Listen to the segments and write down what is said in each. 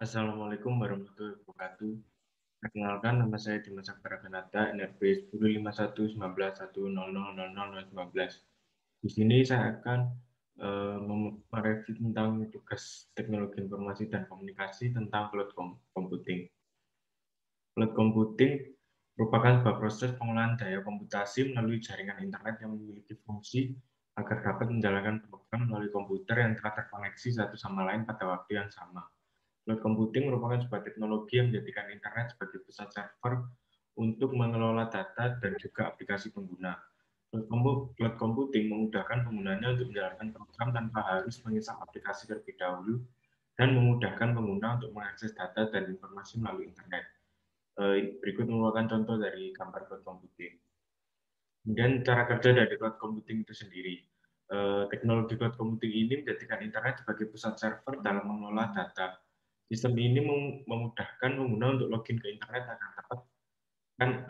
Assalamualaikum warahmatullahi wabarakatuh. Perkenalkan, nama saya Dimas Akbar Kanata, NRP 105191000019. Di sini saya akan mereview tentang tugas teknologi informasi dan komunikasi tentang cloud computing. Cloud computing merupakan sebuah proses pengolahan daya komputasi melalui jaringan internet yang memiliki fungsi agar dapat menjalankan program melalui komputer yang telah terkoneksi satu sama lain pada waktu yang sama. Cloud computing merupakan sebuah teknologi yang menjadikan internet sebagai pusat server untuk mengelola data dan juga aplikasi pengguna. Cloud computing memudahkan penggunanya untuk menjalankan program tanpa harus menginstal aplikasi terlebih dahulu dan memudahkan pengguna untuk mengakses data dan informasi melalui internet. Berikut merupakan contoh dari gambar cloud computing. Kemudian cara kerja dari cloud computing itu sendiri. Teknologi cloud computing ini menjadikan internet sebagai pusat server dalam mengelola data. Sistem ini memudahkan pengguna untuk login ke internet agar dapat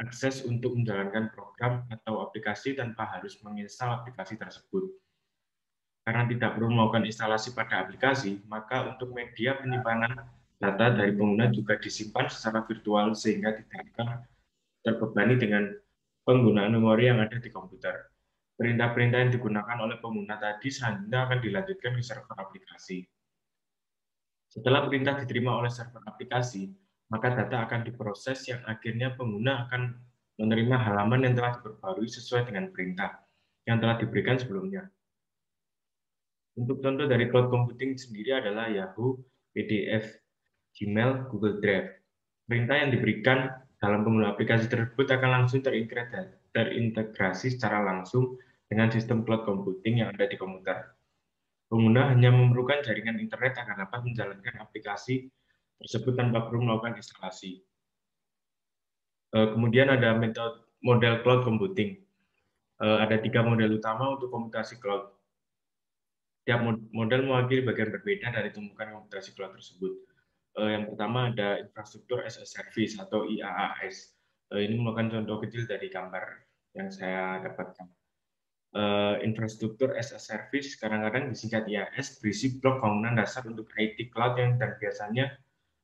akses untuk menjalankan program atau aplikasi tanpa harus menginstal aplikasi tersebut. Karena tidak perlu melakukan instalasi pada aplikasi, maka untuk media penyimpanan data dari pengguna juga disimpan secara virtual sehingga tidak akan terbebani dengan penggunaan memori yang ada di komputer. Perintah-perintah yang digunakan oleh pengguna tadi selanjutnya akan dilanjutkan ke server aplikasi. Setelah perintah diterima oleh server aplikasi, maka data akan diproses yang akhirnya pengguna akan menerima halaman yang telah diperbarui sesuai dengan perintah yang telah diberikan sebelumnya. Untuk contoh dari cloud computing sendiri adalah Yahoo, PDF, Gmail, Google Drive. Perintah yang diberikan dalam pengguna aplikasi tersebut akan langsung terintegrasi secara langsung dengan sistem cloud computing yang ada di komputer. Pengguna hanya memerlukan jaringan internet agar dapat menjalankan aplikasi tersebut tanpa perlu melakukan instalasi. Kemudian ada model cloud computing. Ada 3 model utama untuk komputasi cloud. Tiap model mewakili bagian berbeda dari tumpukan komputasi cloud tersebut. Yang pertama ada infrastruktur as a service atau IaaS. Ini merupakan contoh kecil dari gambar yang saya dapatkan. Infrastruktur as a service kadang-kadang disingkat IaaS berisi blok bangunan dasar untuk IT cloud yang dan biasanya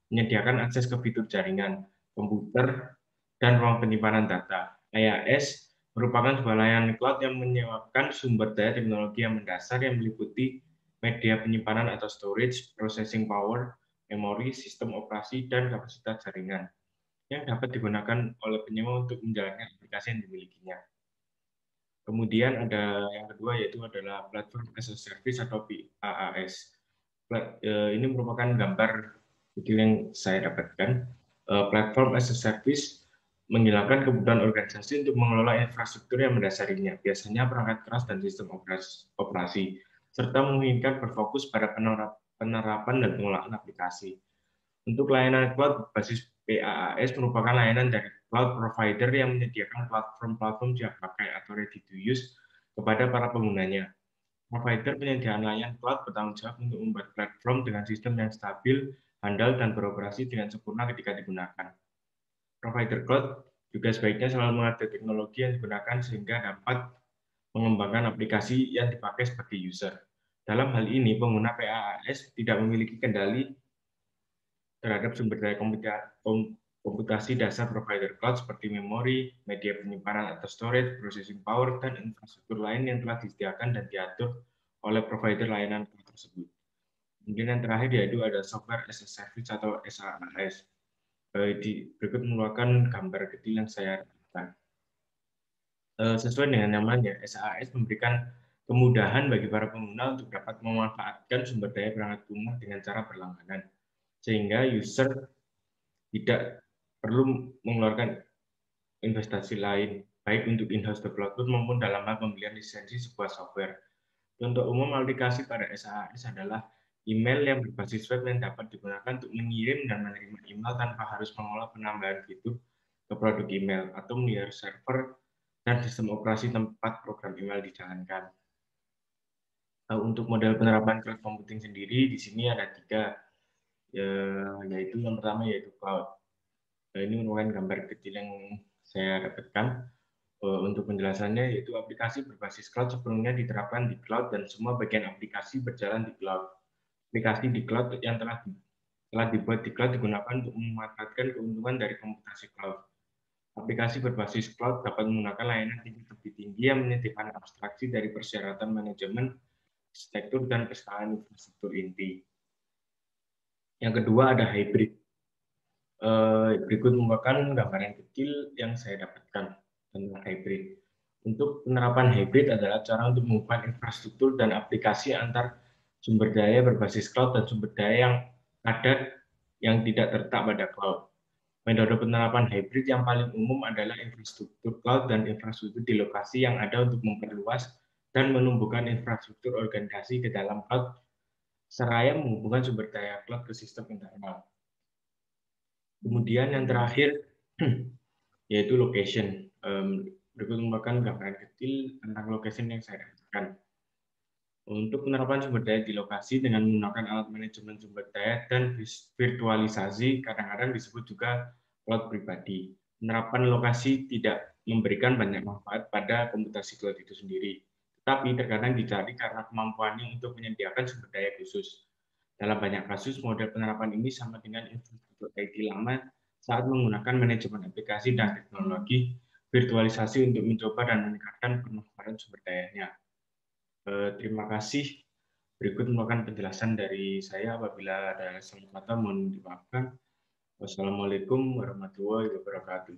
menyediakan akses ke fitur jaringan, komputer, dan ruang penyimpanan data. IaaS merupakan sebuah layanan cloud yang menyewakan sumber daya teknologi yang mendasar yang meliputi media penyimpanan atau storage, processing power, memori, sistem operasi, dan kapasitas jaringan yang dapat digunakan oleh penyewa untuk menjalankan aplikasi yang dimilikinya. Kemudian ada yang kedua yaitu adalah platform as a service atau PaaS. Ini merupakan gambar kecil yang saya dapatkan. Platform as a service menghilangkan kebutuhan organisasi untuk mengelola infrastruktur yang mendasarinya, biasanya perangkat keras dan sistem operasi, serta memungkinkan berfokus pada penerapan dan pengelolaan aplikasi. Untuk layanan cloud basis PaaS merupakan layanan dari cloud provider yang menyediakan platform-platform siap pakai atau ready to use kepada para penggunanya. Provider penyediaan layanan cloud bertanggung jawab untuk membuat platform dengan sistem yang stabil, handal, dan beroperasi dengan sempurna ketika digunakan. Provider cloud juga sebaiknya selalu mengatur teknologi yang digunakan sehingga dapat mengembangkan aplikasi yang dipakai sebagai user. Dalam hal ini, pengguna PaaS tidak memiliki kendali terhadap sumber daya komputasi dasar provider cloud seperti memori, media penyimpanan atau storage, processing power, dan infrastruktur lain yang telah disediakan dan diatur oleh provider layanan cloud tersebut. Kemudian yang terakhir yaitu ada software as a service atau SaaS. Berikut merupakan gambar kecil yang saya dapatkan. Sesuai dengan namanya, SaaS memberikan kemudahan bagi para pengguna untuk dapat memanfaatkan sumber daya perangkat lunak dengan cara berlangganan, sehingga user tidak perlu mengeluarkan investasi lain, baik untuk in-house developer maupun dalam hal pembelian lisensi sebuah software. Contoh umum aplikasi pada SaaS adalah email yang berbasis web yang dapat digunakan untuk mengirim dan menerima email tanpa harus mengolah penambahan fitur ke produk email atau memelihara server dan sistem operasi tempat program email dijalankan. Untuk model penerapan cloud computing sendiri, di sini ada 3, yaitu yang pertama yaitu cloud. Ini merupakan gambar kecil yang saya dapatkan. Untuk penjelasannya yaitu aplikasi berbasis cloud sebelumnya diterapkan di cloud dan semua bagian aplikasi berjalan di cloud. Aplikasi di cloud yang telah telah dibuat di cloud digunakan untuk memanfaatkan keuntungan dari komputasi cloud. Aplikasi berbasis cloud dapat menggunakan layanan tingkat lebih tinggi yang menyediakan abstraksi dari persyaratan manajemen, arsitektur, dan kesalahan infrastruktur inti. Yang kedua ada hybrid. Berikut merupakan gambaran kecil yang saya dapatkan tentang hybrid. Untuk penerapan hybrid adalah cara untuk mengubah infrastruktur dan aplikasi antar sumber daya berbasis cloud dan sumber daya yang padat yang tidak terletak pada cloud. Metode penerapan hybrid yang paling umum adalah infrastruktur cloud dan infrastruktur di lokasi yang ada untuk memperluas dan menumbuhkan infrastruktur organisasi ke dalam cloud seraya menghubungkan sumber daya cloud ke sistem internal. Kemudian yang terakhir yaitu location. Berikut merupakan gambaran kecil tentang location yang saya dapatkan. Untuk penerapan sumber daya di lokasi dengan menggunakan alat manajemen sumber daya dan virtualisasi, kadang-kadang disebut juga cloud pribadi. Penerapan lokasi tidak memberikan banyak manfaat pada komputasi cloud itu sendiri, tetapi terkadang dicari karena kemampuannya untuk menyediakan sumber daya khusus. Dalam banyak kasus, model penerapan ini sama dengan infrastruktur IT lama saat menggunakan manajemen aplikasi dan teknologi virtualisasi untuk mencoba dan meningkatkan pemanfaatan sumber dayanya. Terima kasih. Berikut merupakan penjelasan dari saya. Apabila ada salah kata mohon dimaafkan. Wassalamualaikum warahmatullahi wabarakatuh.